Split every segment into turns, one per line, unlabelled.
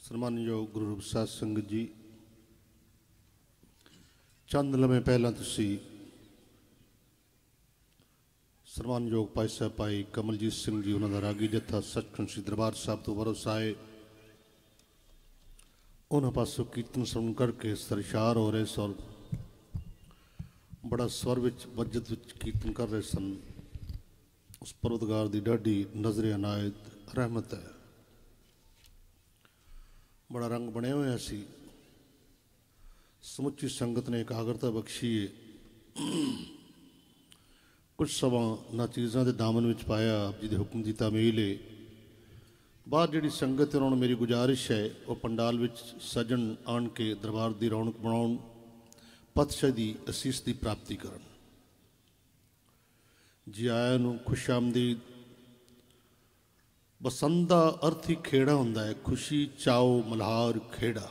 ਸਨਮਾਨਯੋਗ ਗੁਰੂ ਰੂਪ ਸਾਧ ਸੰਗਤ ਜੀ, ਚੰਦ ਲੰਮੇ ਪਹਿਲਾਂ ਤੁਸੀਂ ਸਨਮਾਨਯੋਗ ਭਾਈ ਸਾਹਿਬ ਭਾਈ ਕਮਲਜੀਤ ਸਿੰਘ ਜੀ ਉਹਨਾਂ ਦਾ ਰਾਗੀ ਜੱਥਾ ਸੱਚਖੰਡ ਸ੍ਰੀ ਦਰਬਾਰ ਸਾਹਿਬ ਤੋਂ ਵਾਪਸ ਆਏ। ਉਹਨਾਂ ਪਾਸੋਂ ਕੀਰਤਨ ਸੁਣ ਕਰਕੇ ਸਰਸ਼ਾਰ ਹੋ ਰਹੇ ਸਨ, ਬੜਾ ਸਵਰ ਵਿੱਚ ਵਜਤ ਵਿੱਚ ਕੀਰਤਨ ਕਰ ਰਹੇ ਸਨ। ਉਸ ਪਰਵਤਗਾਰ ਦੀ ਡਾਢੀ ਨਜ਼ਰ ਅਨਾਇਤ ਰਹਿਮਤ ਹੈ। बड़ा रंग बने हुए सी। समुची संगत ने एकाग्रता बख्शी है। कुछ सवा ना चीज़ों के दामन में पाया आप जी के हुक्म की तामील है। बाहर जी संगत है उन्होंने मेरी गुजारिश है वो पंडाल में सजन आन के दरबार की रौनक बनाउन, पतशाह की असीस की प्राप्ति करन। जी आया नूं खुश आमदीद। बसंत का अर्थ ही खेड़ा होंदा है, खुशी चाओ मल्हार खेड़ा।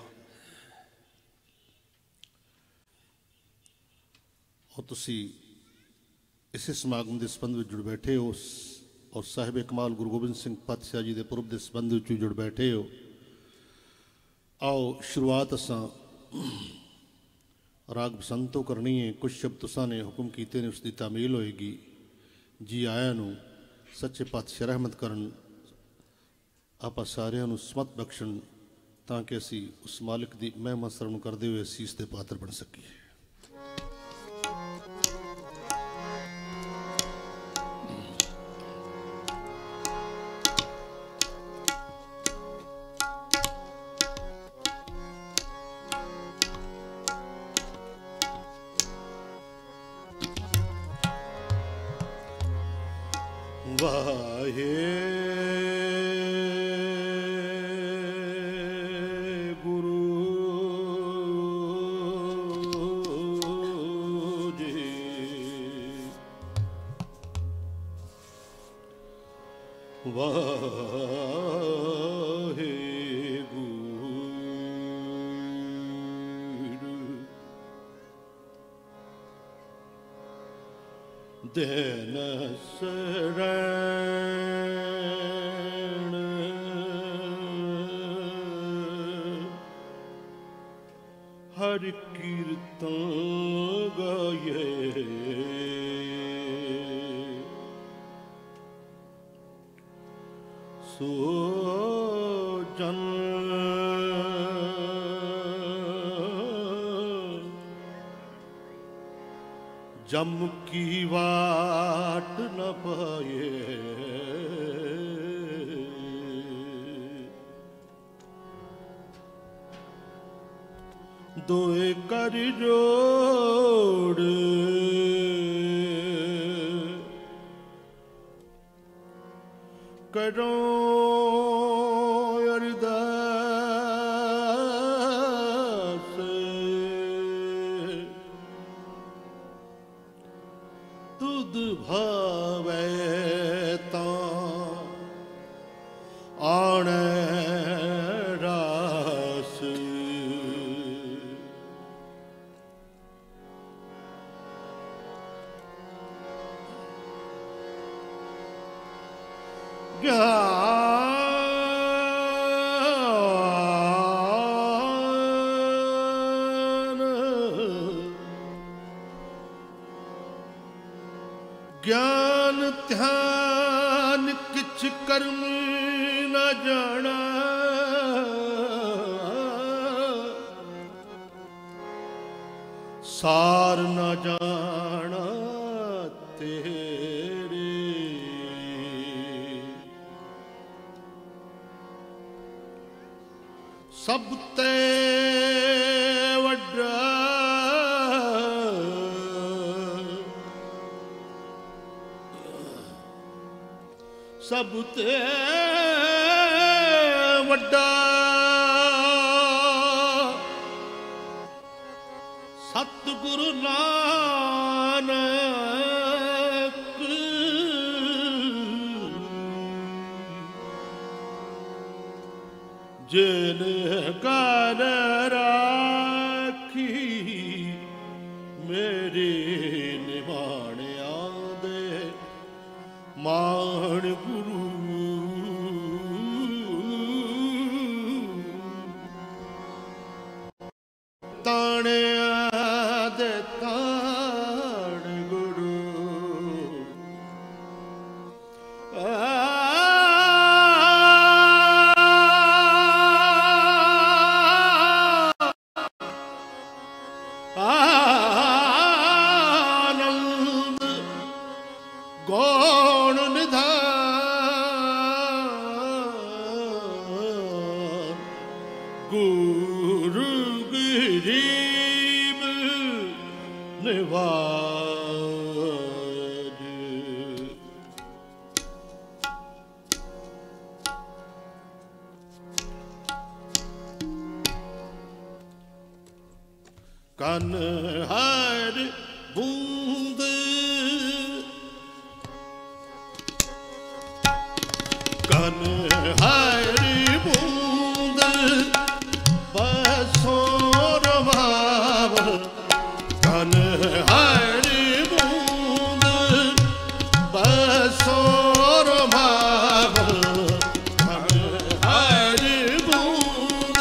और तुसी इस समागम के संबंध में जुड़ बैठे हो और साहिब कमाल गुरु गोबिंद सिंह पातशाह जी के पुरब के संबंध में जुड़ बैठे हो। आओ शुरुआत असां राग बसंत तो करनी है। कुछ शब्द तुसां ने हुक्म कीते ने उसकी तामील होएगी। जी आया नूं सच्चे पातशाह रहमत करन, आप सारिਆਂ ਨੂੰ ਸਮਤ ਬਖਸ਼ਣ ਤਾਂ ਕਿ ਅਸੀਂ ਉਸ ਮਾਲਕ ਦੀ ਮਹਿਮਾ ਸਰਵਣ ਕਰਦੇ ਹੋਏ ਅਸੀਸ ਦੇ ਪਾਤਰ ਬਣ ਸਕੀਏ। ਵਾਹੇ दिन शरण हर कीर्तन गाये, सो जन जम की वाट न पाए। दोए कर जोड़ करो ज्ञान ध्यान किछ कर्म न जाना, सार न जाना तेरे। सब ते वड्डा सब ते वड्डा सतगुरु नानक। जिन कर राखी मेरे निभाणिया दे मान गुरु। ताणिया दे ताण गुरु आनंद गौण निधान गुरु गरीब निवाज कन हर बूंद कन हर बूंद बसों रमाव कन हर बूंद बसों रमाव कन हर बूंद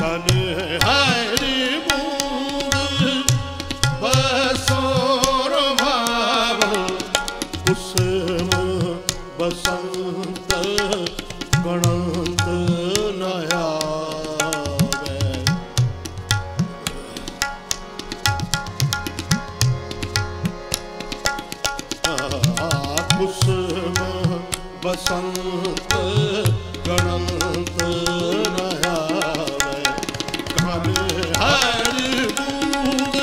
कन हर बूंद बसों रमाव कुसुम बसंत गणंत नयावे कुसुम बसंत गणंत नयावे कन हर बूंद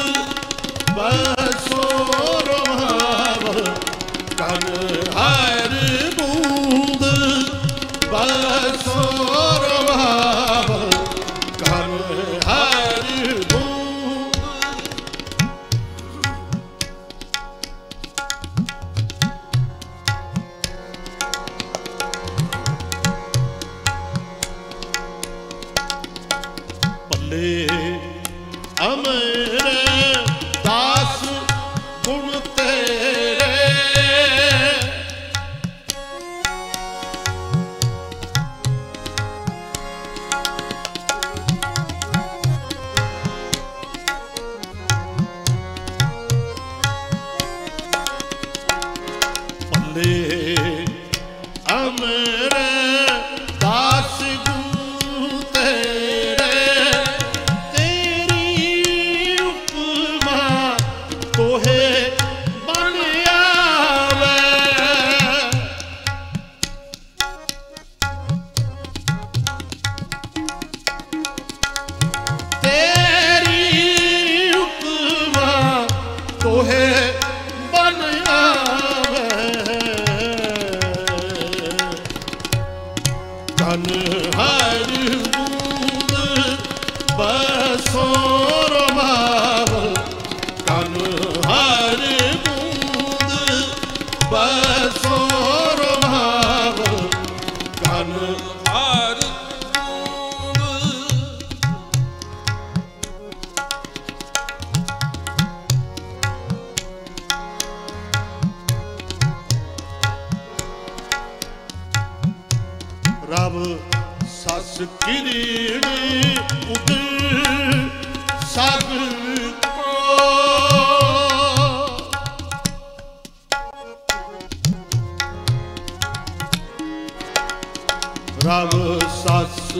बसों रमाव कन हर बूंद बसों रमाव कन हर बूंद पल्ले अमरे दास गुण तेरे पल्ले अमरे दास गुण तेरे तेरी उपमा तोहे बन आवे तेरी उपमा तोहे बन आवे कन हर बूंद बसों रमाव कन हर बूंद बसों रमाव कन हर रब सस किरीड़ी उदर सागर को रब सस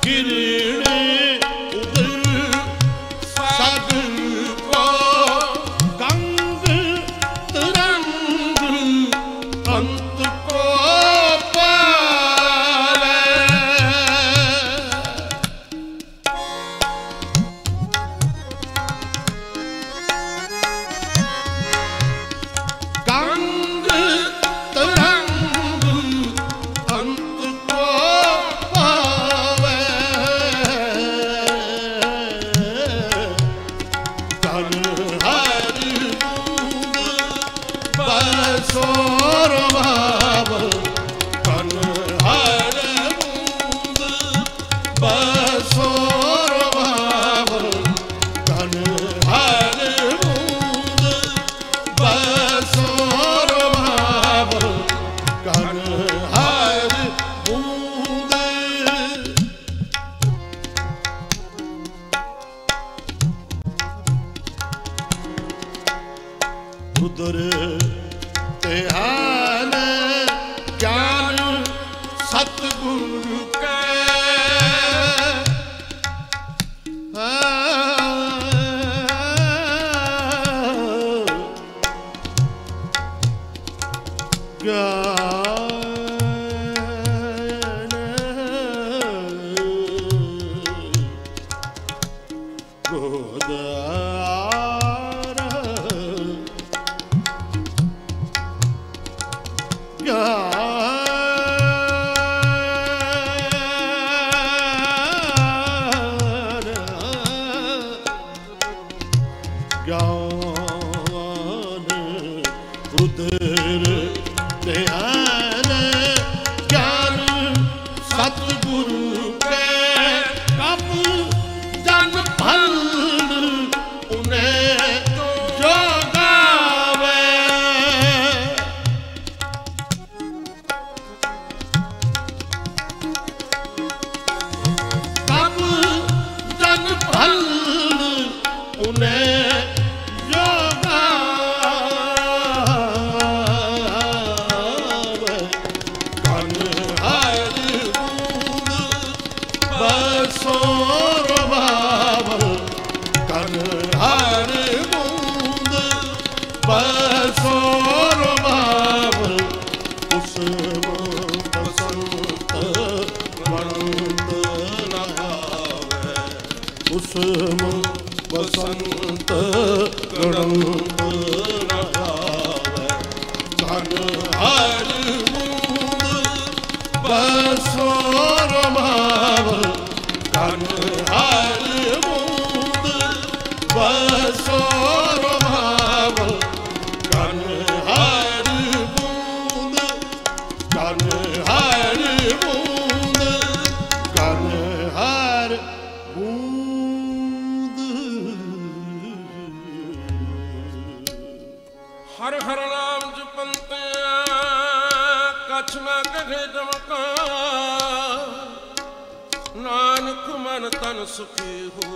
किरीड़ी उदर सागर को गंग तरंग अंत को गंग तरंग अंत को पावे धन हर बूंद बरसो रवावल धन हर बूंद बरसो रवावल कुसुम बसंत वनत लगावे कुसुम बसंत गणंत लगावे धन हर बूंद बरसो रवावल धन हर बूंद बरसो रवावल धन हर बूंद धन हर बूंद धन हर बूंद।
हर हर नाम जपंते कछ न कहे जमका नानक मन तन सुखी हो।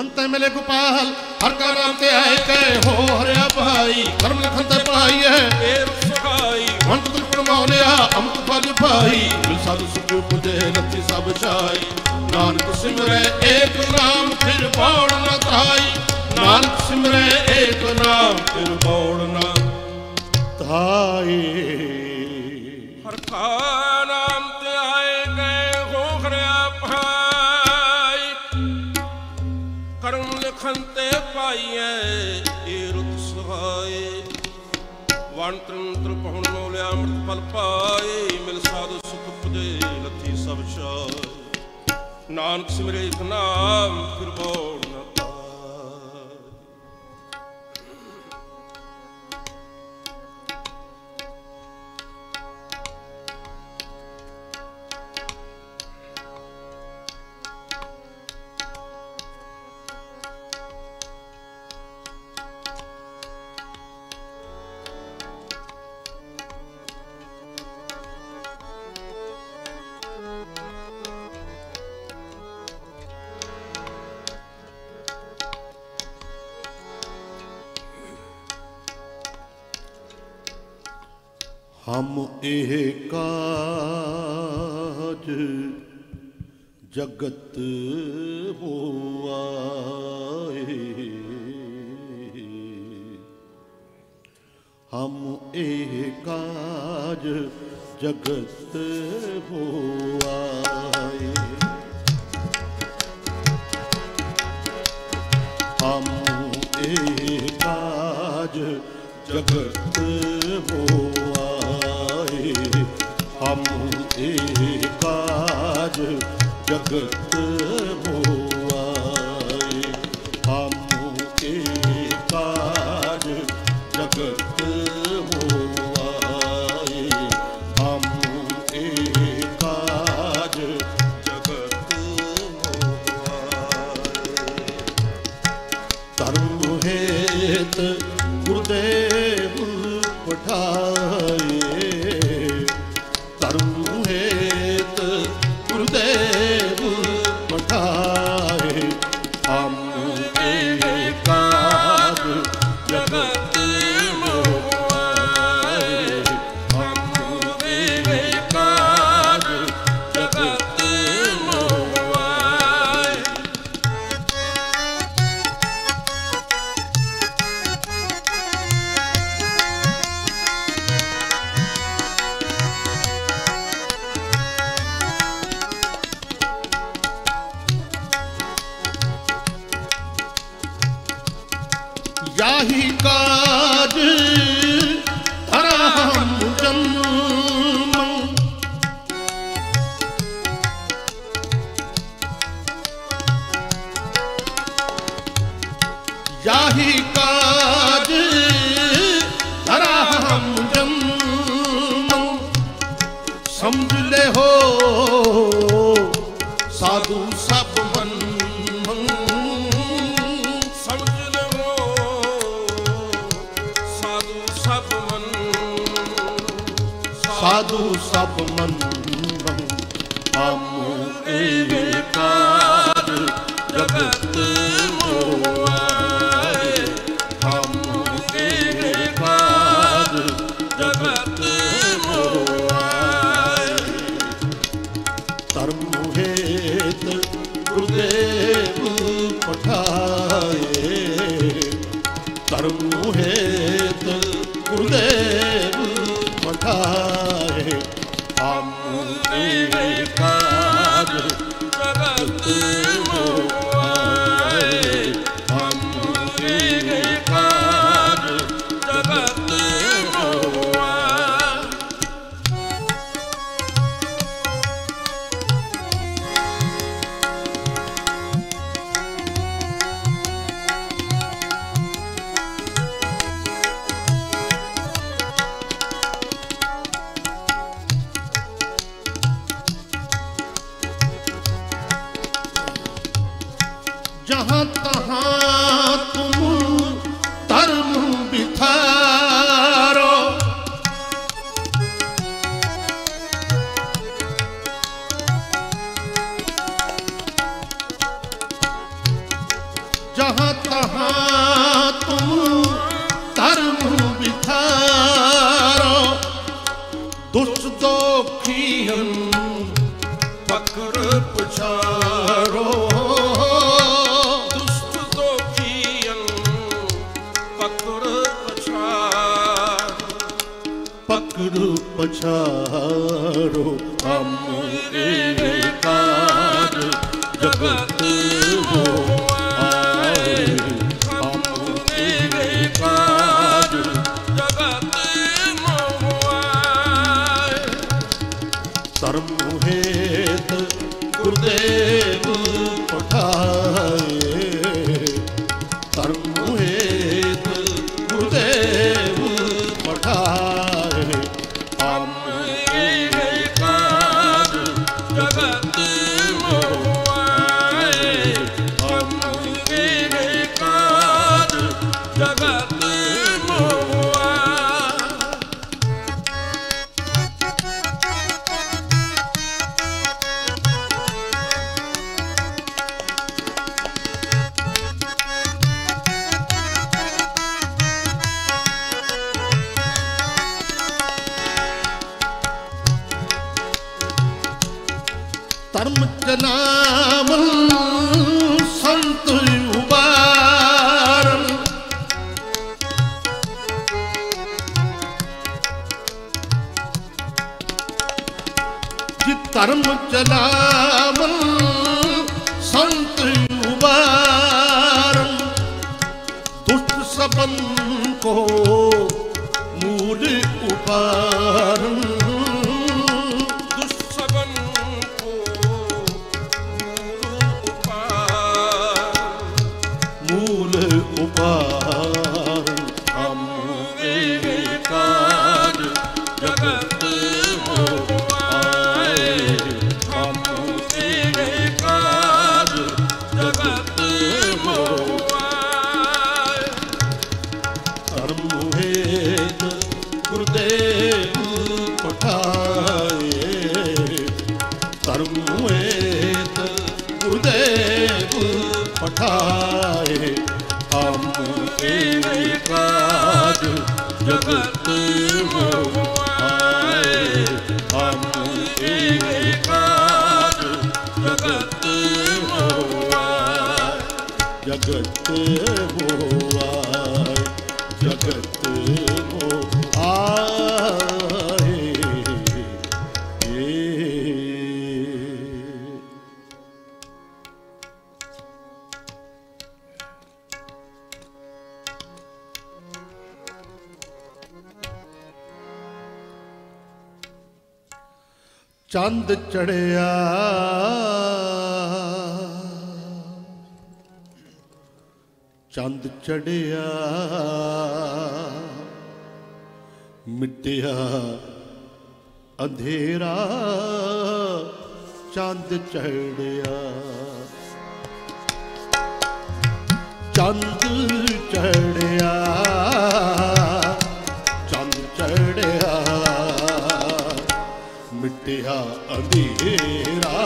अंत मिले गोपाल हर का नाम ते आए कहे हो हरिया भाई कर्म लिखन ते पढ़ाई है
तेर सुखाई
मंत तुल मौलिया अमृत फल भाई मिल साधु सुख पुजे रति सब छाई नानक सिमरे एक नाम फिर पौड़ न थाई नानक सिमरे एक नाम फिर पौड़ न थाई।
हर का नाम ते आए गए हो हरिया भाई कर्म लिखन ते पाइए ये रुत सुहाए वन तंत्र पहुन मौलिया अमृत फल पाए मिल साधु सुख पुजे लथी सब छाए नानक सिमरे एक नाम फिर बोल न पाए।
हम एह काज जगत होआए हम एह काज जगत होआए हम एह काज जगत होआए हम एह काज जगत होआए हम एह काज जगत होआए हम एह काज जगत होआए। धर्म हेत गुरुदेव पठाए धर्म हेत गुरुदेव पठाए हम एह काज जगत होआए हम एह काज जगत होआए। याही काज धराम जन्म याही काज धराम जन्म समझ ले हो साधु सब मन साधु सब मन हम एह काज जगत होआए हम एह काज जगत होआए। हम काज
जगत मोहाए हम काज जगत मोहाए।
जहाँ तहाँ तुम धर्म बिथारो, जहाँ तहाँ तुम धर्म बिथारो, दुष्ट दोखियन
पकड़
पछाड़ो, पकड़ पछाड़ो। हम काज जगत मोहाए हम काज
जगत मोहाए।
धर्म हेत गुरुदेव पठाए, धर्म हेत गुरुदेव पठाए। हम काज
जगत मोहाए हम काज जगत मोहाए।
धर्म जनामल संत उबारन, जित धर्म जनामल संत उबारन, दुष्ट सबन को मूल उपारन, मूल उपार। हम काज जगत मोहाए हम काज जगत
मोहाए।
धर्म हेत गुरुदेव पठाए, धर्म हेत गुरुदेव पठाए। हम काज जगत मोहाए हम काज जगत मोहाए। जगत मोहाए जगत मोहाए। चंद चढ़िया चंद चढ़िया मिटिया अंधेरा चंद चढ़िया चंद चढ़िया चंद चढ़िया मिटिया अंधेरा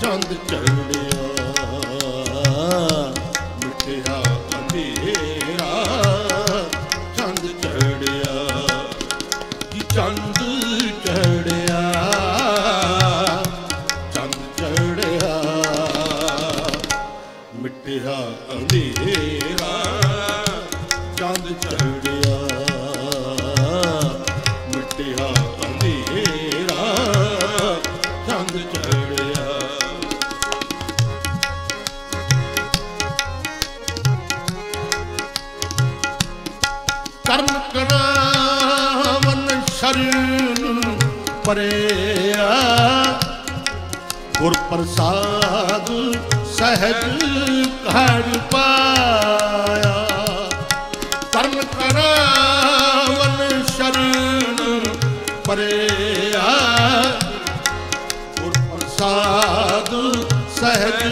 चंद चढ़िया मिटिया अंधेरा चंद चढ़िया चंद चढ़िया चंद चढ़िया मिटिया अंधेरा चंद चढ़िया ਮਿਟਿਆ ਅੰਧੇਰਾ ਚੰਦ ਚੜਿਆ। ਕਰਨ ਕਣਾਵਨ ਸ਼ਰਨ ਪਰਿਆ ਗੁਰ ਪ੍ਰਸਾਦ ਸਹਿਜ ਘੜ ਪਾਇਆ। ਕਰਨ ਕਣਾਵਨ ਸ਼ਰਨ ਪਰਿਆ ਗੁਰ ਪ੍ਰਸਾਦ ਸਹਿਜ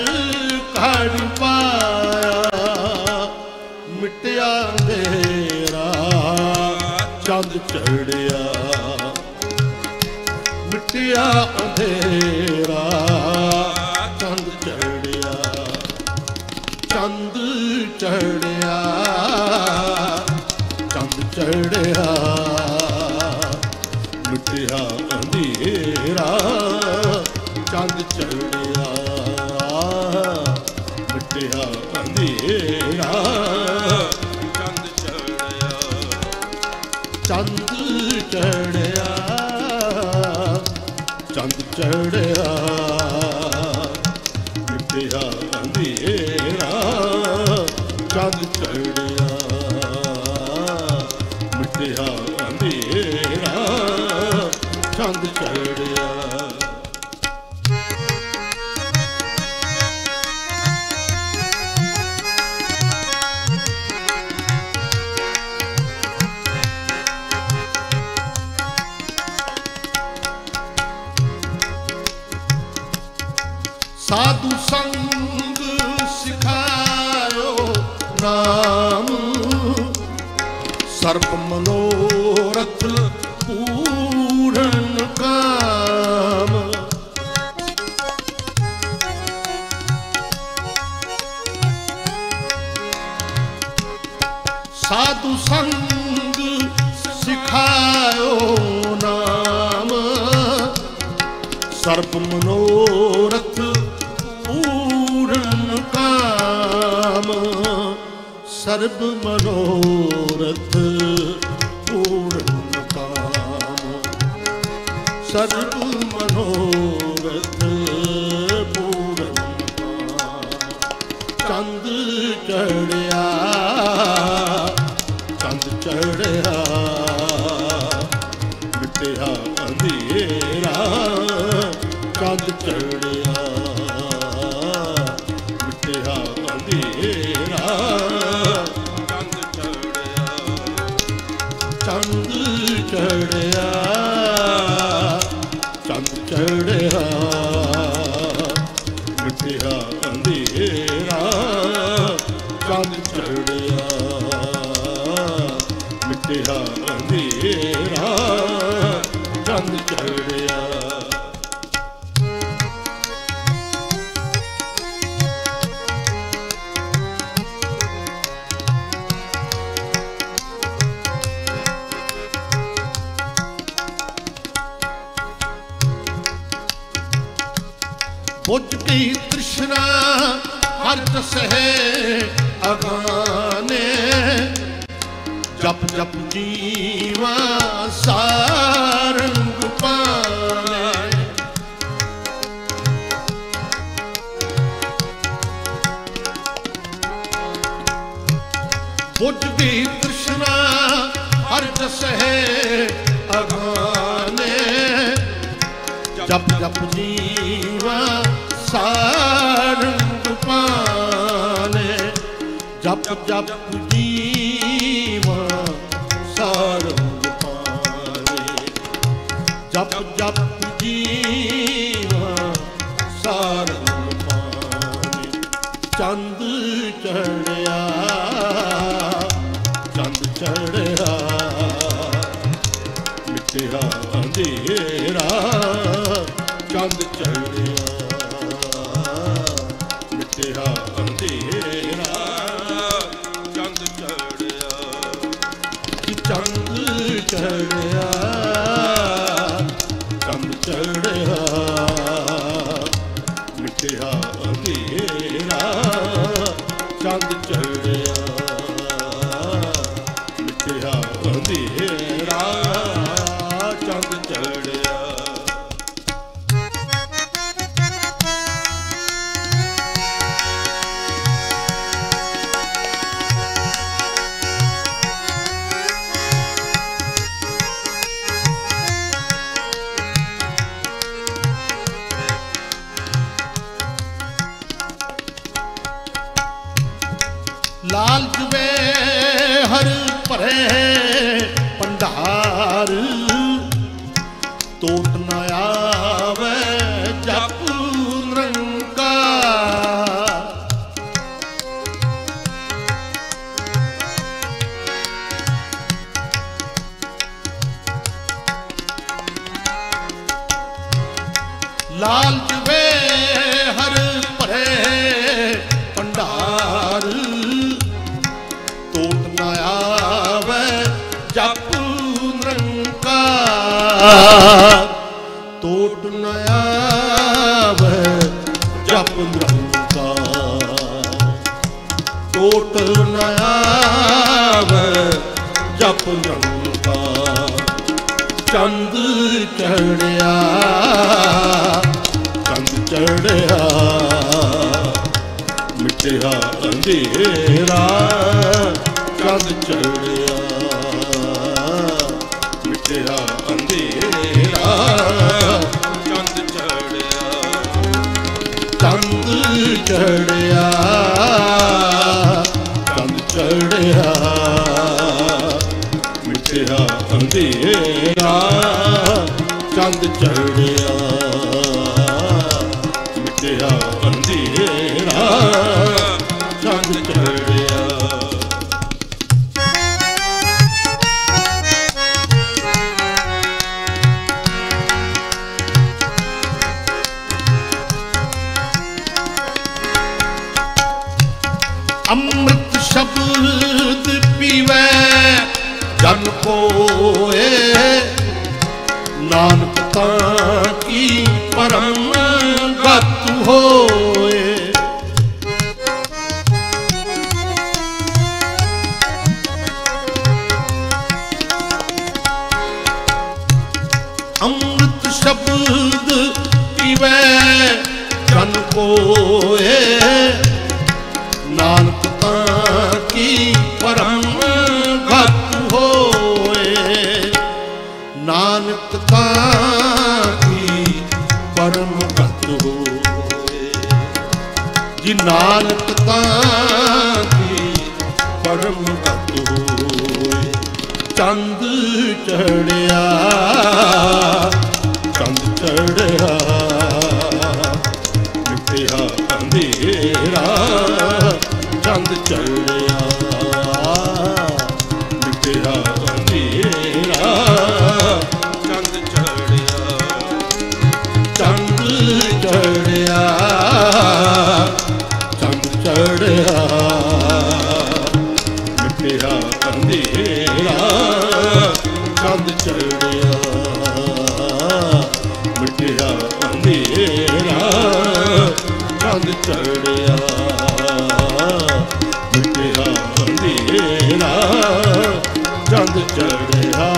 ਘੜ ਪਾਇਆ। ਮਿਟਿਆ ਅੰਧੇਰਾ ਚੰਦ ਚੜਿਆ ਮਿਟਿਆ ਅੰਧੇਰਾ ਚੰਦ ਚੜਿਆ। ਚੰਦ ਚੜਿਆ ਚੰਦ ਚੜਿਆ ਮਿਟਿਆ ਅੰਧੇਰਾ ਚੰਦ ਚੜਿਆ ਮਿਟਿਆ ਅੰਧੇਰਾ
ਚੰਦ ਚੜਿਆ।
ਚੰਦ ਚੜਿਆ ਚੰਦ ਚੜਿਆ ਮਿਟਿਆ ਅੰਧੇਰਾ ਚੰਦ ਚੜਿਆ ਮਿਟਿਆ ਅੰਧੇਰਾ ਚੰਦ ਚੜਿਆ। ਸਾਧੂ ਸੰਗ ਸਿਖਾਇਓ ਨਾਮ ਸਰਬ ਮਨੋਰਥ ਪੂਰਨ ਕਾਮ। ਸਾਧੂ ਸੰਗ ਸਿਖਾਇਓ ਨਾਮ ਸਰਬ ਮਨੋਰਥ ਪੂਰਨ ਕਾਮ। ਸਰਬ ਮਨੋਰਥ ਪੂਰਨ ਕਾਮ ਸਰਬ ਮਨੋਰਥ ਪੂਰਨ ਕਾਮ। ਚੰਦ ਚੜਿਆ ਚੰਦ ਚੜਿਆ ਮਿਟਿਆ ਅੰਧੇਰਾ ਚੰਦ ਚੜਿਆ ਮਿਟਿਆ ਅੰਧੇਰਾ
ਚੰਦ ਚੜਿਆ।
ਚੰਦ ਚੜਿਆ ਚੰਦ ਚੜਿਆ ਮਿਟਿਆ ਅੰਧੇਰਾ ਚੰਦ ਚੜਿਆ ਮਿਟਿਆ ਅੰਧੇਰਾ ਚੰਦ ਚੜਿਆ। ਬੁੱਝ ਗਈ ਤ੍ਰਿਸ਼ਨਾ ਹਰ ਤਸਹਿ ਅਗਾਨੇ ਜਪ ਜਪ ਜੀਵਾ ਸਾਰੰਗ ਪਾਣੇ। ਬੁੱਝ ਗਈ ਤ੍ਰਿਸ਼ਨਾ ਹਰ ਤਸਹਿ ਅਗਾਨੇ ਜਪ ਜਪ ਜੀਵਾ ਸਾਰੰਗ ਪਾਣੇ। ਜਪ ਜਪ ਜੀਵਾ ਸਾਰੰਗ ਪਾਣੇ ਜਪ ਜਪ ਜੀਵਾ ਸਾਰੰਗ ਪਾਣੇ। ਚੰਦ ਚੜਿਆ ਚੰਦ ਚੜਿਆ ਮਿਟਿਆ ਅੰਧੇਰਾ ਚੰਦ ਚੜਿਆ ਮਿਟਿਆ ਅੰਧੇਰਾ
ਚੰਦ ਚੜਿਆ।
ਚੰਦ ਚੜਿਆ ਚੰਦ ਚੜਿਆ ਮਿਟਿਆ ਅੰਧੇਰਾ ਚੰਦ ਚੜਿਆ ਮਿਟਿਆ ਅੰਧੇਰਾ
ਚੜਿਆ।
लालच वे हर भरे भंडार, टोट न आवे जप निरंकार। लालच वे हर भरे भंडार, टोट न आवे जप निरंकार। टोट न आवे जप निरंकार। टोट न आवे जप निरंकार। चंद चढ़िया चंद चढ़िया, मिटिया अंधेरा चंद चढ़िया। मिटिया अंधेरा
ਚੰਦ ਚੜਿਆ।
चंद चढ़िया चंद चढ़िया, मिटिया अंधेरा चंद चढ़िया। मिटिया अंधेरा चंद चढ़िया। अमृत शब्द पीवे जन कोए, नानक ताकी परम गत होए। अमृत शब्द पीवे जन कोए, नानक ताकी परम गत होए। नानक ताकी परम गत होए। जी नानक ताकी परम गत होए। चंद चढ़िया चंद चढ़िया, मिटिया अंधेरा चंद चढ़िया। मिटिया अंधेरा
ਚੰਦ ਚੜਿਆ।
चंद चढ़िया चंद चढ़िया, मिटिया अंधेरा चंद चढ़िया। मिटिया अंधेरा चंद चढ़िया। मिटिया अंधेरा चंद चढ़िया।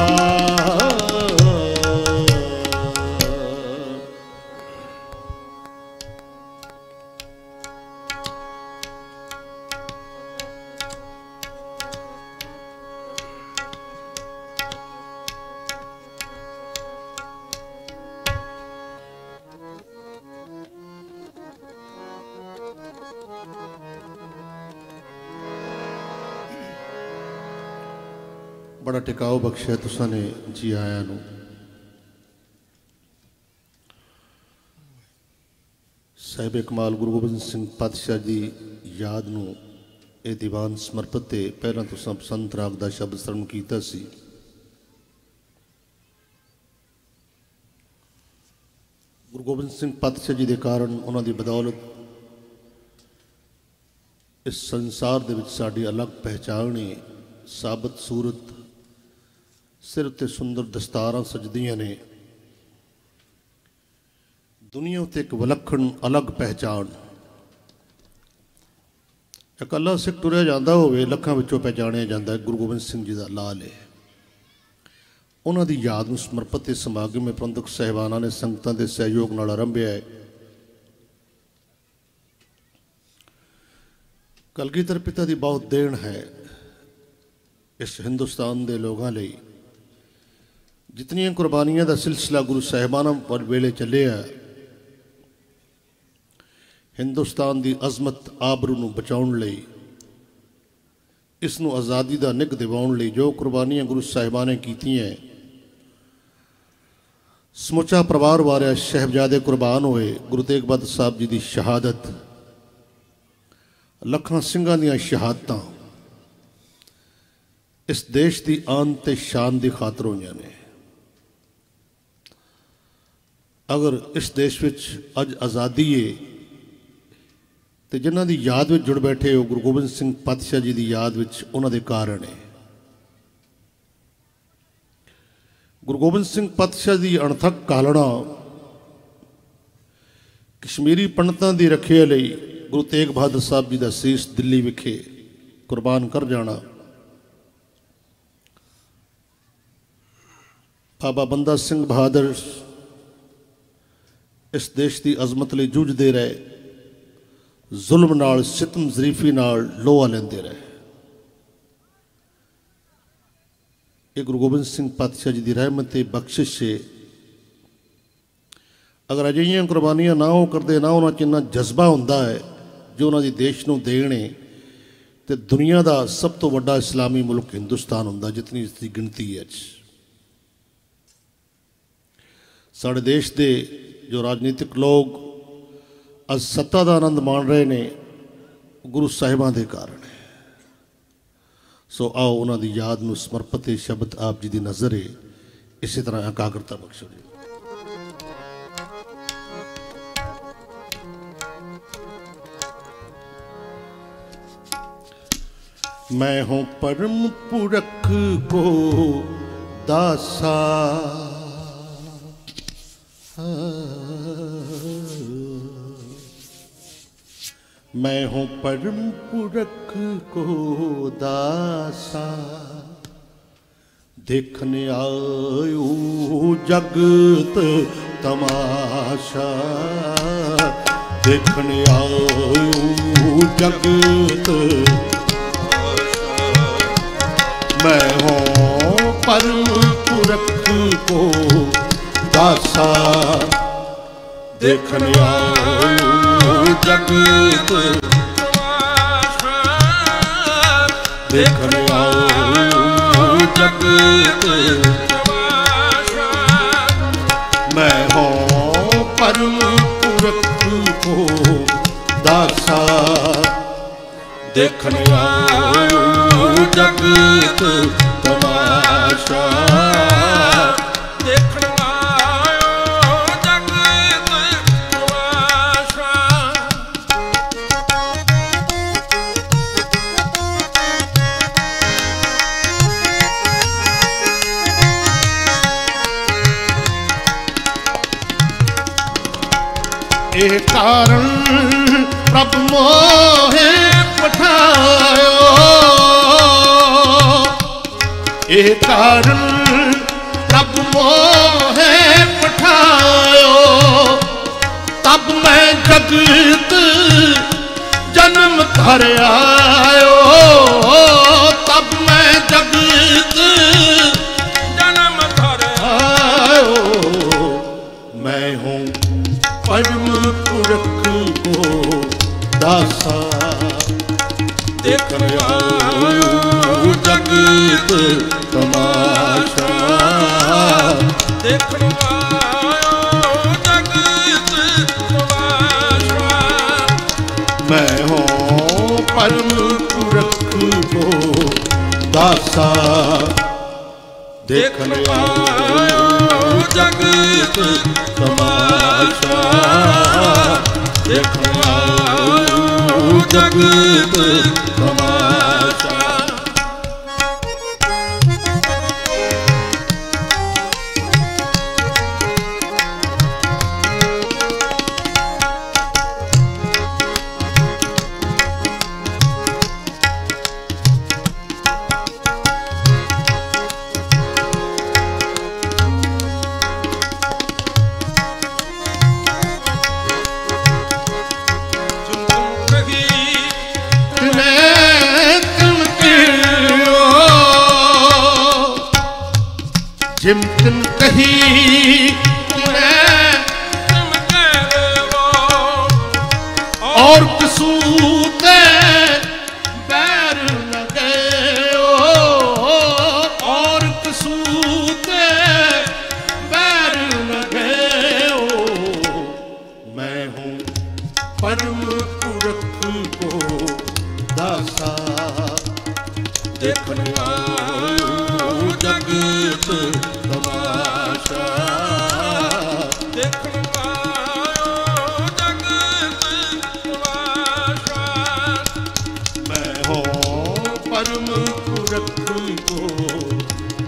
बड़ा टिकाऊ बख्शिया तुसा ने जी आया नू। साहिब कमाल गुरु गोबिंद सिंह पातशाह की याद नू ये दीवान समर्पित है। पहला तुसा बसंत राग का शब्द श्रवण किया सी। गुरु गोबिंद सिंह पातशाह जी के कारण उन्होंने बदौलत इस संसार दे विच साडी अलग पहचान है। साबत सूरत सिर ते सुंदर दस्तारां सजदियां ने। दुनिया उत्ते एक विलखण अलग पहचान। इकल्ला सिख तुरिया जांदा होवे लखां विचों पहचानिया जांदा गुरु गोबिंद सिंह जी का लाल है। ਉਹਨਾਂ ਦੀ ਯਾਦ ਨੂੰ ਸਮਰਪਿਤ ਇਹ ਸਮਾਗਮ ਪ੍ਰਬੰਧਕ ਸਾਹਿਬਾਨਾਂ ਨੇ ਸੰਗਤਾਂ ਦੇ ਸਹਿਯੋਗ ਨਾਲ ਆਰੰਭਿਆ ਹੈ। ਕਲਗੀਧਰ ਪਿਤਾ ਦੀ ਬਹੁਤ ਦੇਣ ਹੈ ਇਸ ਹਿੰਦੁਸਤਾਨ ਦੇ ਲੋਕਾਂ ਲਈ। ਜਿਤਨੀਆਂ ਕੁਰਬਾਨੀਆਂ ਦਾ ਸਿਲਸਿਲਾ ਗੁਰੂ ਸਾਹਿਬਾਨਾਂ ਵੇਲੇ ਚੱਲਿਆ, ਹਿੰਦੁਸਤਾਨ ਦੀ ਅਜ਼ਮਤ ਆਬਰੂ ਨੂੰ ਬਚਾਉਣ ਲਈ, ਇਸ ਨੂੰ ਆਜ਼ਾਦੀ ਦਾ ਨਿੱਘ ਦਿਵਾਉਣ ਲਈ ਜੋ ਕੁਰਬਾਨੀਆਂ ਗੁਰੂ ਸਾਹਿਬਾਂ ਨੇ ਕੀਤੀਆਂ, ਸਮੁੱਚਾ ਪਰਿਵਾਰ ਵਾਰਿਆ ਸਾਹਿਬਜ਼ਾਦੇ ਕੁਰਬਾਨ ਹੋਏ। ਗੁਰੂ ਤੇਗ ਬਹਾਦਰ ਸਾਹਿਬ ਜੀ ਦੀ ਸ਼ਹਾਦਤ, ਲੱਖਾਂ ਸਿੰਘਾਂ ਦੀਆਂ ਸ਼ਹਾਦਤਾਂ ਇਸ ਦੇਸ਼ ਦੀ ਆਨ ਤੇ ਸ਼ਾਨ ਦੀ ਖਾਤਰ ਹੋਈਆਂ ਨੇ। ਅਗਰ ਇਸ ਦੇਸ਼ ਵਿੱਚ ਅੱਜ ਆਜ਼ਾਦੀ ਹੈ ਤੇ ਜਿਨ੍ਹਾਂ ਦੀ ਯਾਦ ਵਿੱਚ ਜੁੜ ਬੈਠੇ ਹੋ, ਗੁਰੂ ਗੋਬਿੰਦ ਸਿੰਘ ਪਾਤਸ਼ਾਹ ਜੀ ਦੀ ਯਾਦ ਵਿੱਚ, ਉਹਨਾਂ ਦੇ ਕਾਰਨ ਹੈ। ਗੁਰੂ ਗੋਬਿੰਦ ਸਿੰਘ ਪਾਤਸ਼ਾਹ ਦੀ ਅਣਥੱਕ ਕਾਲਣਾ, ਕਸ਼ਮੀਰੀ ਪੰਡਤਾਂ ਦੀ ਰੱਖਿਆ ਲਈ ਗੁਰੂ ਤੇਗ ਬਹਾਦਰ ਸਾਹਿਬ ਜੀ ਦਾ ਸੀਸ ਦਿੱਲੀ ਵਿਖੇ ਕੁਰਬਾਨ ਕਰ ਜਾਣਾ, ਬਾਬਾ ਬੰਦਾ ਸਿੰਘ ਬਹਾਦਰ ਇਸ ਦੇਸ਼ ਦੀ ਅਜ਼ਮਤ ਲਈ ਜੂਝਦੇ ਰਹੇ, ਜ਼ੁਲਮ ਨਾਲ, ਸਿਤਮ ਜ਼ਰੀਫੀ ਨਾਲ ਲੋਹਾ ਲੈਂਦੇ ਰਹੇ। ਇਹ ਗੁਰੂ ਗੋਬਿੰਦ ਸਿੰਘ ਪਾਤਸ਼ਾਹ ਜੀ ਦੀ ਰਹਿਮਤ ਤੇ ਬਖਸ਼ਿਸ਼ ਹੈ। ਅਗਰ ਅਜਿਹੀਆਂ ਕੁਰਬਾਨੀਆਂ ਨਾ ਉਹ ਕਰਦੇ, ਨਾ ਉਹਨਾਂ 'ਚ ਇੰਨਾ ਜਜ਼ਬਾ ਹੁੰਦਾ ਹੈ ਜੋ ਉਹਨਾਂ ਦੀ ਦੇਸ਼ ਨੂੰ ਦੇਣ ਹੈ, ਤੇ ਦੁਨੀਆ ਦਾ ਸਭ ਤੋਂ ਵੱਡਾ ਇਸਲਾਮੀ ਮੁਲਕ ਹਿੰਦੁਸਤਾਨ ਹੁੰਦਾ, ਜਿਤਨੀ ਇਸ ਦੀ ਗਿਣਤੀ ਹੈ। ਸਾਡੇ ਦੇਸ਼ ਦੇ ਜੋ ਰਾਜਨੀਤਿਕ ਲੋਕ ਅੱਜ ਸੱਤਾ ਦਾ ਆਨੰਦ ਮਾਣ ਰਹੇ ਨੇ, ਗੁਰੂ ਸਾਹਿਬਾਂ ਦੇ ਕਾਰਨ ਹੈ। ਸੋ ਆਓ ਉਹਨਾਂ ਦੀ ਯਾਦ ਨੂੰ ਸਮਰਪਿਤ ਇਹ ਸ਼ਬਦ ਆਪ ਜੀ ਦੀ ਨਜ਼ਰ ਹੈ। ਇਸੇ ਤਰ੍ਹਾਂ ਇਕਾਗਰਤਾ ਬਖਸ਼ੋ ਜੀ। मैं हूँ परम पुरख को दासा, मैं हूँ परम पुरख को दासा, देखने आयो जगत तमाशा, देखने आयो जगत। मैं हूँ परम पुरख को दासा, देखने आयो जगत तमाशा, देखने आयो जगत तमाशा। मैं हूँ परम पुरख को दासा, देखने आयो जगत तमाशा,
देखने आयो जगत तमाशा।
ਇਹ ਕਾਰਨ ਪ੍ਰਭ ਮੋਹੇ ਪਠਾਇਓ, ਇਹ ਕਾਰਨ ਪ੍ਰਭ ਮੋਹੇ ਪਠਾਇਓ, ਤਬ ਮੈਂ ਜਗਤ ਜਨਮ ਧਰ ਆਇਓ, ਤਬ ਮੈਂ ਜਗਤ
जन्म धर
आयो। मैं हूँ परम पुरख को दासा, देखने आयो जगत तमाशा,
देखने आयो जगत तमाशा।
मैं हूँ परम पुरख को दासा, देखने आयो जगत तमाशा, देखने आयो जगत तमाशा। जिम तिम कही मैं और कसूते बैर न गए और कसूते बैर न गए मैं हूँ परम पुरख को दासा देखने आयो जगत तमाशा
देखने आयो जगत तमाशा
मैं हूँ परम पुरख को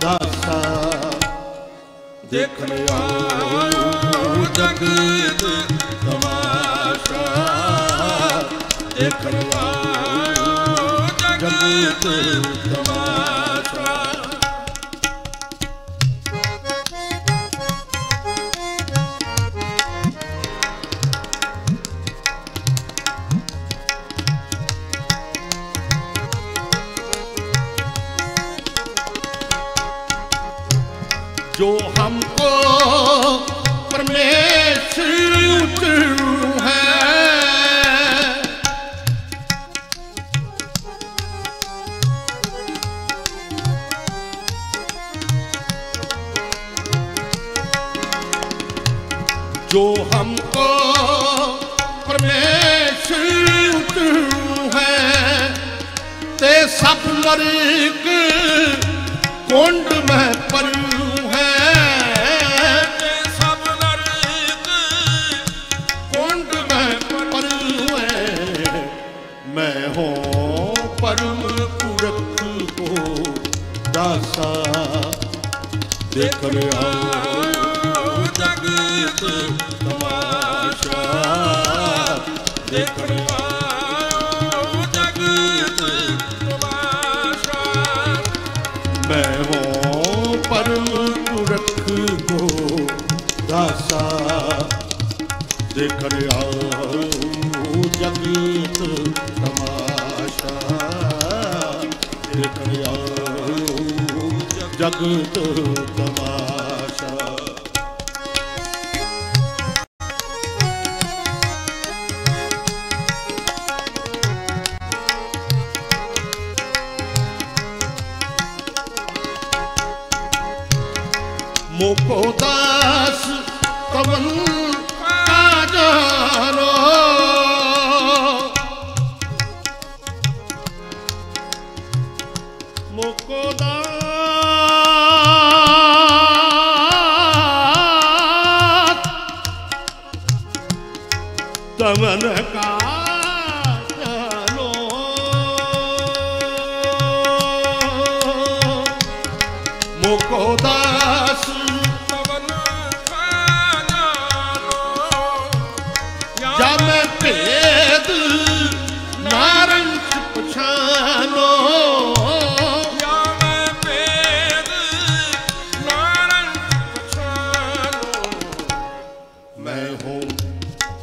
दासा देखने आयो जगत तमाशा देखने आयो जगत तमाशा जो हमको परमेश्वर है जो हमको परमेश्वर है ते सब नरक कुंड में परू मैं हूँ परम पुरख को दासा देखने आओ जगत तमाशा देखने आओ जगत तमाशा मैं हूँ परम पुरख को दासा देखने आओ जगत तमाशा देखने आओ जगत तमाशा मोको दास कवन का जानो मोको दास कवन का जानो मोको दास
पवन का जानो
या मैं भेद नारंग पछानो
या मैं भेद नारंग पछानो
मैं हूँ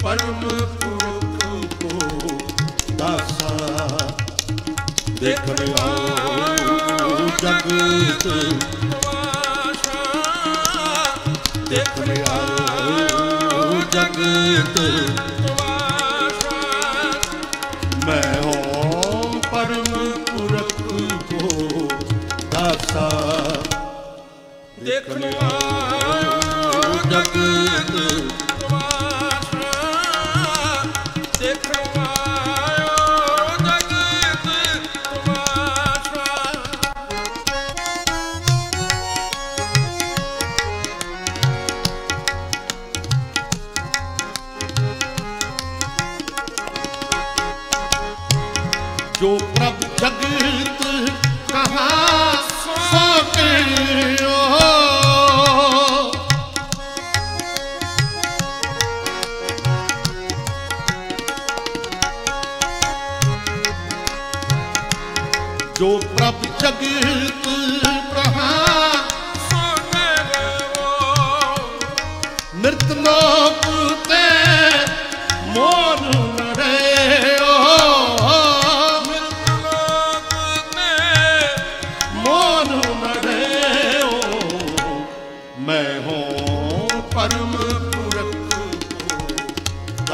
परम पुरख को दासा देखने आओ जगत
तमाशा
देखने आओ जगत
तमाशा
मैं हूँ परम पुरख को दासा
देखने आओ जगत तमाशा देखने आओ जगत तमाशा
जो प्रभ जगत कहाँ सो जो प्रभ जगत कहाँ मृतलोक ते मोर न रहे मोर न रहे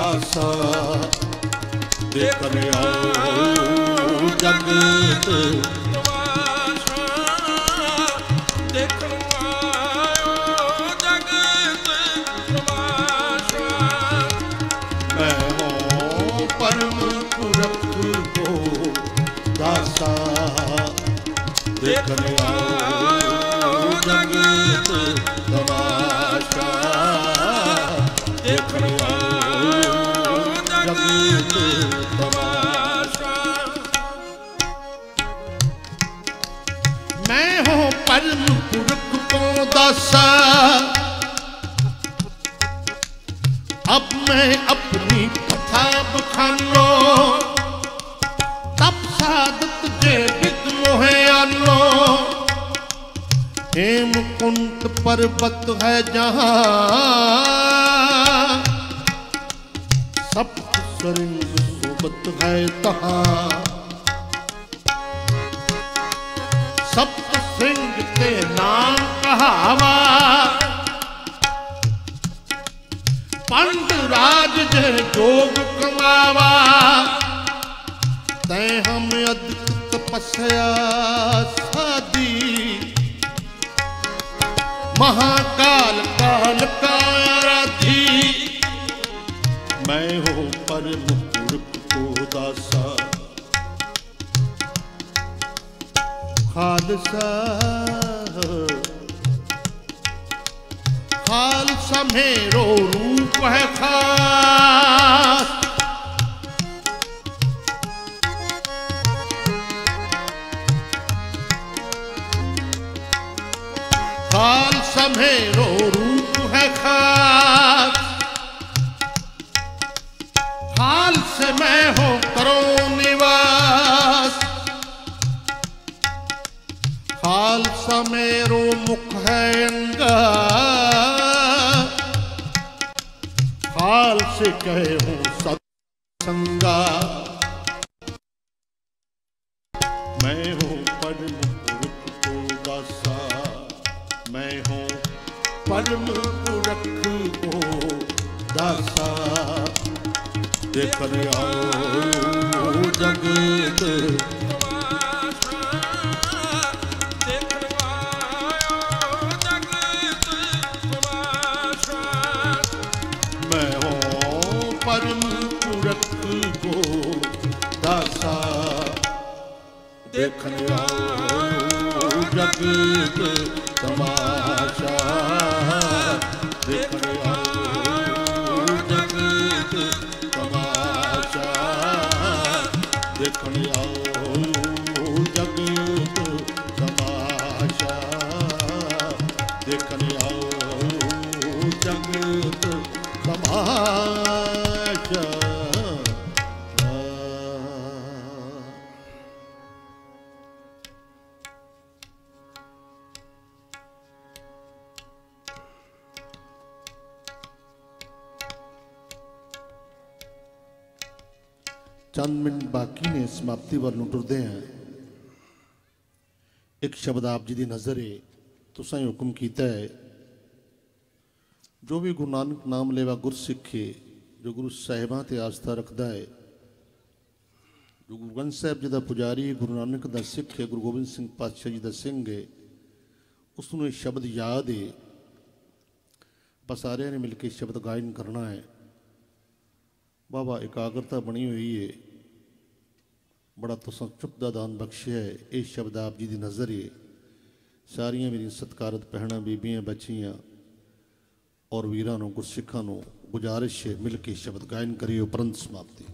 दासा देखने आओ जगत
तमाशा देखन आयो जगत तमाशा।
मैं हूँ परम पुरख को दासा देखने आओ जगत तमाशा देखने आओ जगत तमाशा। मैं हूँ परम पुरख को दासा अब मैं अपनी कथा बखानो तब सादत जे विद मोहे आनो। हेमकुंट पर्वत है जहाँ सप्त सरिंग सोबत है तहाँ। सप्त सिंह ते नाम कहावा पंड राज जे जोग कमावा। तै हम अद्भुत तपस्या साधी महाकाल काल का आराधी। मैं हूँ परम पुरख को दासा खालसा खालसा मेरो रूप है खास। खालसा मेरो रूप है खास। हाल से मैं हूँ करो निवास। खालसा मेरो मुख है अंगा हाल से कहे हूँ सत्संगा। मैं हूँ परम पुरख को दासा मैं हूँ परम पुरख को दासा देखने आओ जगत मैं हूँ परम पुरख को दासा देखने आओ जगत तमाशा देखने आओ जगत तमाशा देखने आओ जगत तमाशा देखने आओ जगत तमाशा। चंद मिनट बाकी ने समाप्ति वाल ਨੂੰ ਟੁਰਦੇ हैं। एक शब्द आप जी की नज़र है तुसा ही हुक्म किया है जो भी गुरु नानक नाम लेवा गुरसिखे जो गुरु साहिबां ते आस्था रखता है जो गुरु ग्रंथ साहिब जी का पुजारी गुरु नानक का सिख है गुरु गोबिंद सिंह पातशाह जी का सिंह है उसनों ये शब्द याद है। बस सारे ने मिलकर शब्द गायन करना है। बाबा एकाग्रता बनी हुई है बड़ा तुसा चुप का दान बख्शिया है। ये शब्द आप जी की नज़र है सारिया मेरी सत्कारत भैणां बीबियां बच्चियां और वीरां नूं गुरसिखां नूं गुजारिश है मिल के शब्द गायन करिए उपरंत समाप्ति।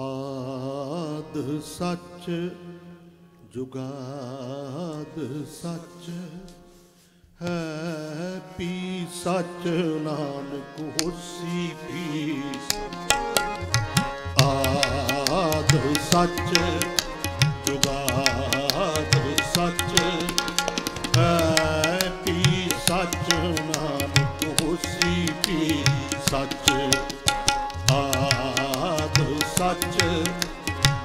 आद सच जुगाद सच है पी सच नानक होसी भी आद सच जुगाद सच है पी सच नानक होसी भी सच आद सच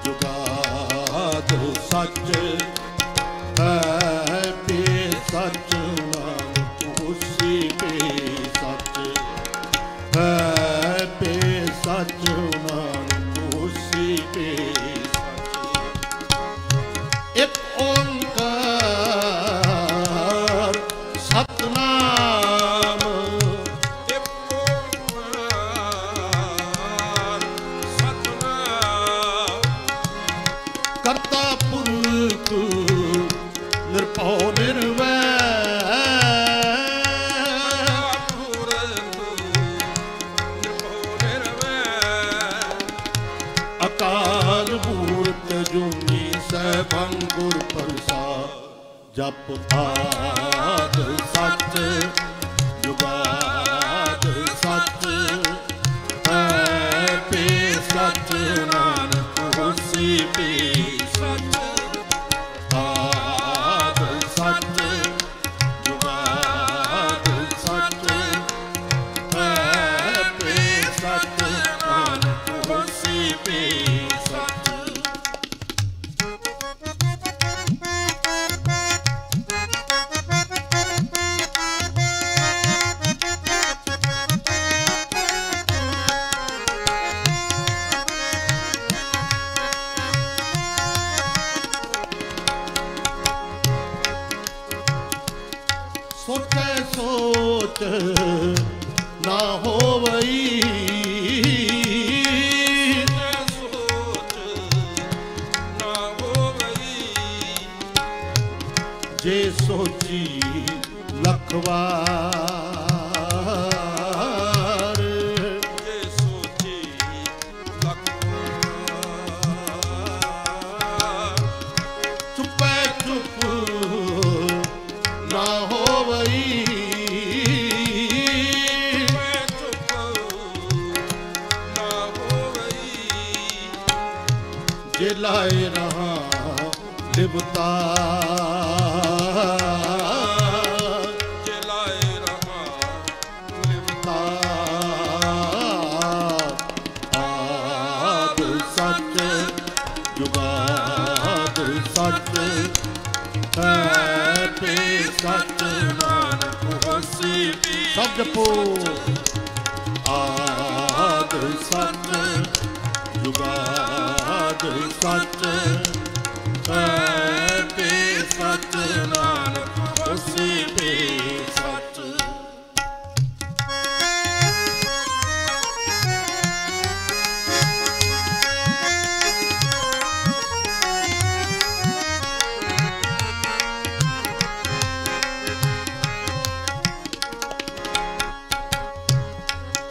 जुगाद सच है बेसच नानक होसी बेसच है बेसच नानक होसी बेसच। एक ओंकार सतनाम
ਇੱਕ ਓਂਕਾਰ ਸਤਿਨਾਮ
करता पुरख निरभौ निर्वैर अकाल मूरत जूनी सैभं गुर प्रसाद जप आद सच जुगाद सच है पे सच नानक होसी पे
ਸੱਚ
आद सच जुगाद सच है पे सच नानक होसी पे सच। सोचे सोच ना होवई
ਸੋਚ ਨਾ ਹੋਵਈ
जे सोची लख वार
ਜੇ ਸੋਚੀ ਲੱਖ ਵਾਰ
चुपै चुप ना होवई
ਮੈਂ ਚੁੱਪ ਨਾ ਹੋਵਈ
जे लाए रहा लिबता
ਜੇ ਲਾਏ ਰਹਾ ਲਿਵਤਾ
आद सच जुगाद सच है पे सच नानक होसी सब जपो आद सच जुगाद सच है पे सच नानक होसी पे सच।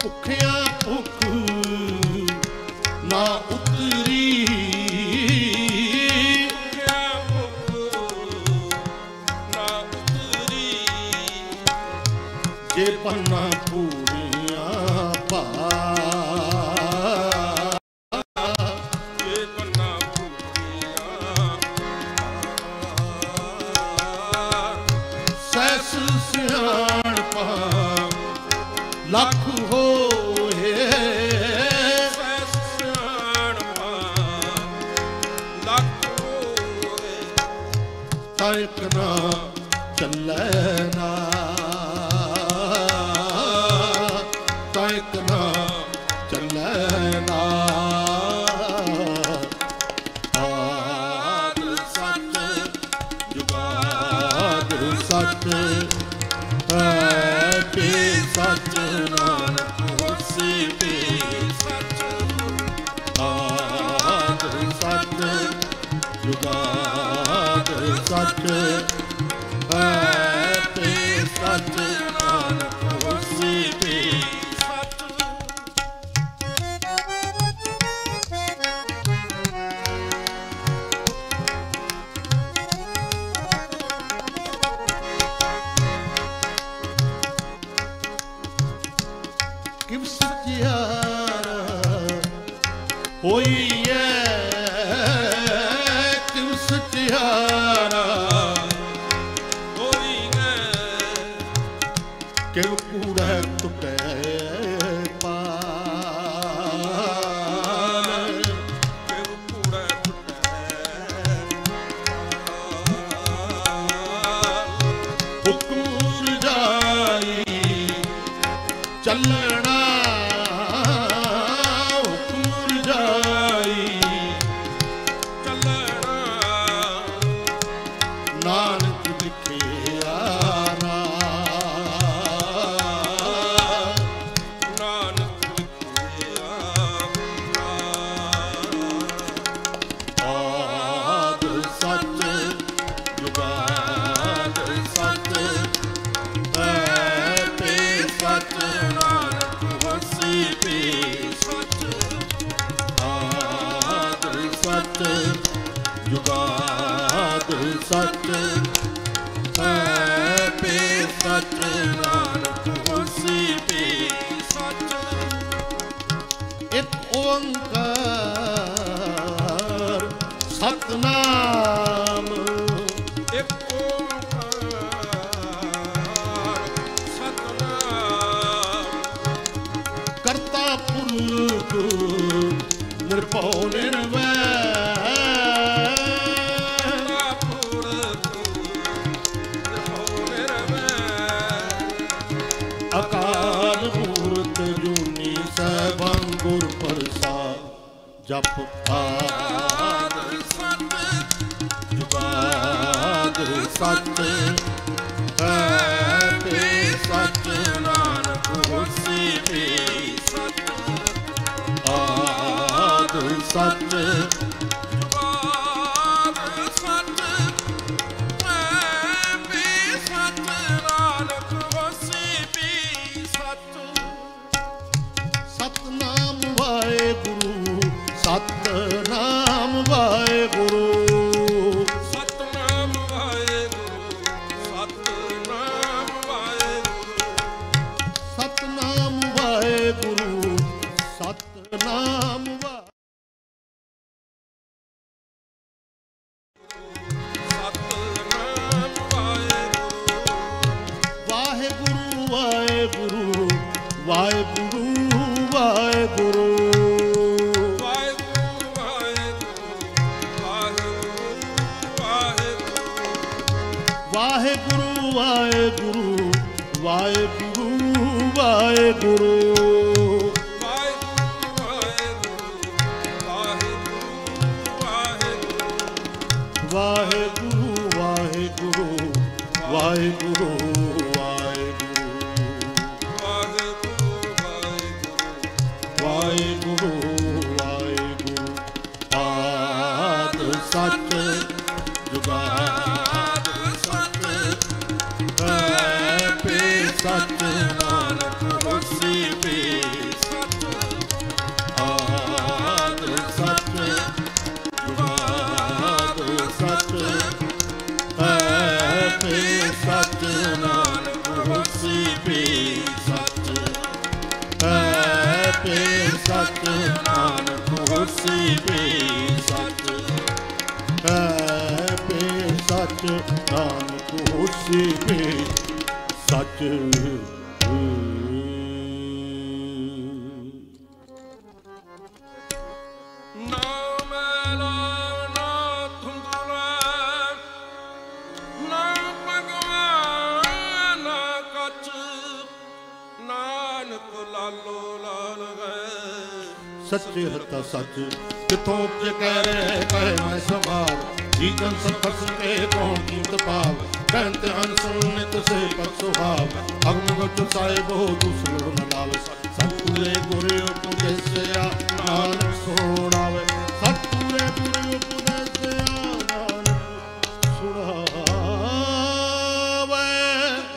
भुखिया भुख ना उतरी
ਕਿਆ ਭੁੱਖ ਨਾ ਉਤਰੀ
जे पन्ना पूरियां पा
ਜੇ ਪੰਨਾ ਭੁੱਖੀਆਂ
सैस सियाणपा लख होए
ਸੈਸ ਸਿਆਣਪਾ ਲੱਖ ਹੋਏ
तक ना चलै ना तक ना चलै ना आद सच जुगाद सच है पे सच नानक होसी पे
ਸੱਚ
आद सच जुगाद सच है पे सच नानक होसी पे
ਸੱਚ
किम सचियारा होई है किम सचियारा ਚੱਲਣਾ ਹੁਕਮ ਰਜਾਈ,
ਚੱਲਣਾ
ਨਾਨਕ ਲਿਖਿਆ
ਨਾਨਕ ਲਿਖਿਆ
ਆਦ ਸੱਚ ਜੁਗਾਦ ਸੱਚ ਹੈ ਤੇ ਸੱਚ
ਨਾਨਕ ਹੋਸੀ ਵੀ ਸੱਚ
ਆਦ ਸੱਚ ਜੁਗਾਦ ਸੱਚ ਹੈ ਤੇ ਸੱਚ
ਨਾਨਕ ਹੋਸੀ ਵੀ ਸੱਚ
ਇੱਕ ਓੰਕਾਰ ਸਤਨਾਮ
ਇੱਕ ਓੰਕਾਰ ਸਤਿਨਾਮ
ਕਰਤਾ ਪੁਰਖ ਨਿਰਭਉ ਨਿਰਵੈਰ ਅਕਾਲ ਮੂਰਤ ਜੂਨੀ ਸੈਭੰ ਗੁਰ ਪ੍ਰਸਾਦ ਜਪ ਆਦ ਜੁਗਾਦ ਸੱਚ ਹੈ ਤੇ ਸੱਚ
ਨਾਨਕ ਹੋਸੀ ਵੀ ਸੱਚ
ਆਦ ਸੱਚ
ਜੁਗਾਦ ਸੱਚ ਹੈ ਵੀ ਸੱਚ ਨਾਨਕ ਹੋਸੀ ਵੀ ਸੱਚ
ਸਤਨਾਮ ਵਾਹਿਗੁਰੂ ਸਤਨਾਮ ਵਾਹਿਗੁਰੂ
ਸਤਿਨਾਮ ਵਾਹਿਗੁਰੂ ਸਤਿਨਾਮ ਵਾਹਿਗੁਰੂ
ਸਤਨਾਮ ਵਾਹਿਗੁਰੂ ਸਤਨਾਮ
ਸਤਿਨਾਮ ਵਾਹਿਗੁਰੂ
ਵਾਹਿਗੁਰੂ ਵਾਹਿਗੁਰੂ ਵਾਹਿਗੁਰੂ ਵਾਹਿਗੁਰੂ
ਵਾਹਿਗੁਰੂ
ਵਾਹਿਗੁਰੂ ਵਾਹਿਗੁਰੂ ਵਾਹਿਗੁਰੂ ਵਾਹਿਗੁਰੂ ਵਾਹਿਗੁਰੂ ਵਾਹਿਗੁਰੂ ਵਾਹਿਗੁਰੂ ਵਾਹਿਗੁਰੂ ਆਦ ਸੱਚ ਜੁਗਾਦ ਸੱਚ ਹੈ ਪੇ ਸੱਚ ਨਾਨਕ ਹੋਸੀ ਵੀ
ਸੱਚ
ਆਦ ਸੱਚ ਜੁਗਾਦ ਸੱਚ ਹੈ ਪੇ ਸੱਚ ਨਾਨਕ ਹੋਸੀ ਵੀ ਸੱਚ ਹੈ ਪੇ ਸੱਚ ਨਾਨਕ ਹੋਸੀ ਵੀ ਸੱਚ ਹੈ ਪੇ ਸੱਚ ਨਾਨਕ ਹੋਸੀ ਵੀ ਸੱਚ
ਨਾ ਮੈਲਾ ਨਾ ਧੁੰਦਲਾ ਨਾ ਭਗਵਾਨ ਨਾ ਕੱਚ ਨਾਨਕ ਲਾਲੋ ਲਾਲ ਗਏ
ਸੱਚੇ ਹੱਥਾ ਸੱਚ ਕਿਥੋਂ ਉਪਜ ਕਹਿ ਰਹੇ ਕਹੇ ਮੈਂ ਸੰਭਾਲ ਜੀਵਨ ਸਫਸ ਕੇ ਕੌਣ ਕੀਮਤ ਪਾਵ ਕਹਿੰਤ ਅਨਸੁਨਿਤ ਸੇ ਪਰ ਸੁਭਾਵ ਅਗਮ ਗੁਰ ਸਾਹਿਬ ਹੋ ਦੁਸਰੋ ਨ ਲਾਵੇ ਸਤਿਗੁਰੇ ਗੁਰੇ ਉਪਦੇਸਿਆ ਨਾਨਕ ਸੁਣਾਵੇ ਸਤਿਗੁਰੇ ਗੁਰੇ ਉਪਦੇਸਿਆ ਨਾਨਕ ਸੁਣਾਵੇ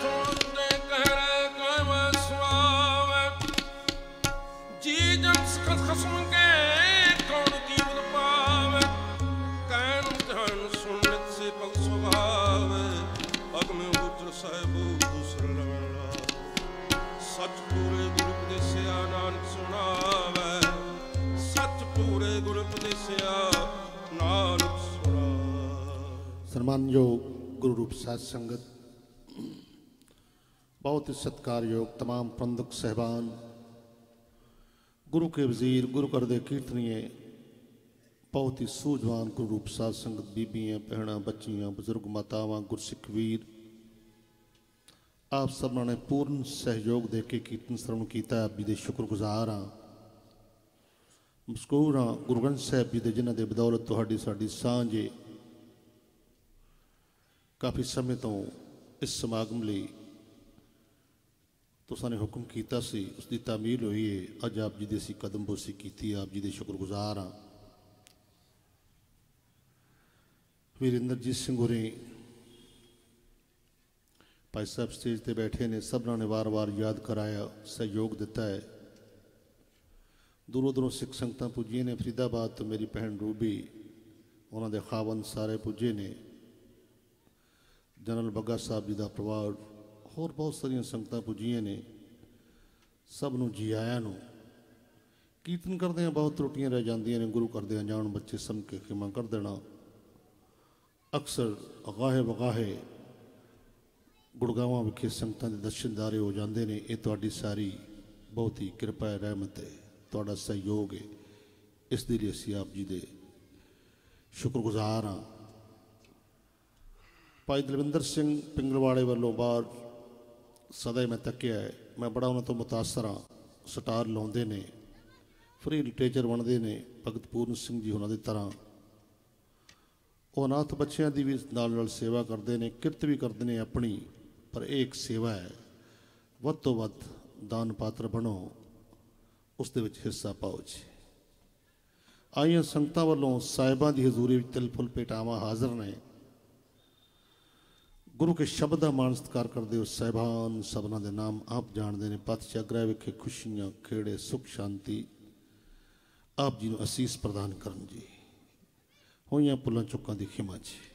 ਤੋਂਦੇ ਕਹਿ ਕਮ ਸੁਆਵੇ ਜੀ ਜਨ ਖਸਮ ਕੇ ਕੌਣ ਕੀਮਤ ਪਾਵੇ ਕਹਿਣ ਧਨ ਸੁਨਤ ਸੇ ਪਲ ਸੁਭਾਵੇ ਅਗਮ ਗੁਰ ਸਾਹਿਬ ਦੂਸਰ ਲਵਲਾ ਸੱਚ ਪੂਰੇ ਗੁਰ ਉਪਦੇਸਿਆ ਨਾਨਕ ਸੁਣਾਵੇ ਸੱਚ ਪੂਰੇ ਗੁਰ ਉਪਦੇਸਿਆ ਨਾਨਕ ਸੁਣਾਵੇ।
ਸਨਮਾਨਯੋਗ ਗੁਰੂ ਰੂਪ ਸਾਧ ਸੰਗਤ, बहुत ही सत्कारयोग तमाम प्रबंधक सहबान, गुरु के वजीर, गुरु घर दे कीर्तनीय, बहुत ही सूझवान गुरु रूप साध संगत, बीबियां, भैणां, बच्चियां, बजुर्ग मातावां, गुरसिख वीर, आप सबना ने पूर्ण सहयोग दे के कीर्तन श्रवण किया। आप जी के शुक्रगुजार हाँ, मशकूर हाँ गुरु ग्रंथ साहब जी के जिन्हों के बदौलत तुहाडी साडी सांझ है। काफ़ी समय तो इस समागम लिए तुसां ने हुक्म किया सी, उसकी तामील हुई है। अज आप जी की असीं कदम बोसी की। आप जी के शुक्रगुजार हाँ। वीरेंद्रजीत सिंह होरें भाई साहब स्टेज पर बैठे ने, सबना ने वार वार याद कराया, सहयोग दिता है। दूरों दूरों सिख संगतां पुजिए ने। फरीदाबाद तो मेरी भैन रूबी, उन्होंने खावंद सारे पुजे ने। जनरल बग्गा साहब जी का परिवार, होर बहुत सारिया संगतां पुजिए ने। सब नूं जी आया नूं। कीर्तन करदे बहुत त्रुटियां रह जांदियां ने, गुरु करदे जाण बच्चे सम के खिमा कर देना। अक्सर अगाहे वगाहे गुड़गावां विखे संगतां दे दर्शनदारे हो जाते हैं। ये तुहाडी सारी बहुत ही कृपा है, रहमत है, तुहाडा सहयोग है। इस लिए असीं आप जी दे शुक्रगुजार हाँ। भाई दलविंदर सिंह पिंगलवाड़े वालों बाहर सदा ही मैं तकिया है, मैं बड़ा उन्होंने तो मुतासर हाँ। स्टार लाउंदे ने, फ्री लिटरेचर बनते हैं। भगत पूर्ण सिंह जी उन्होंने तरह वो अनाथ बच्चों की भी नाल सेवा करते हैं, किरत भी करते हैं अपनी। पर एक सेवा है, वध तो वध दान पात्र बनो, उस दे विच हिस्सा पाओ जी। आइया संगतां वालों साहिबां की हजूरी विच तिल फुल पेटावां हाजिर ने। गुरु के शब्द का मान सत्कार करते हो। साहिबान सबना दे नाम आप जानते हैं। पथ चग्रह विखे खुशियां खेड़े सुख शांति आप जी नूं असीस प्रदान करन जी। होइयां पुलां चुकां दी खिमा जी।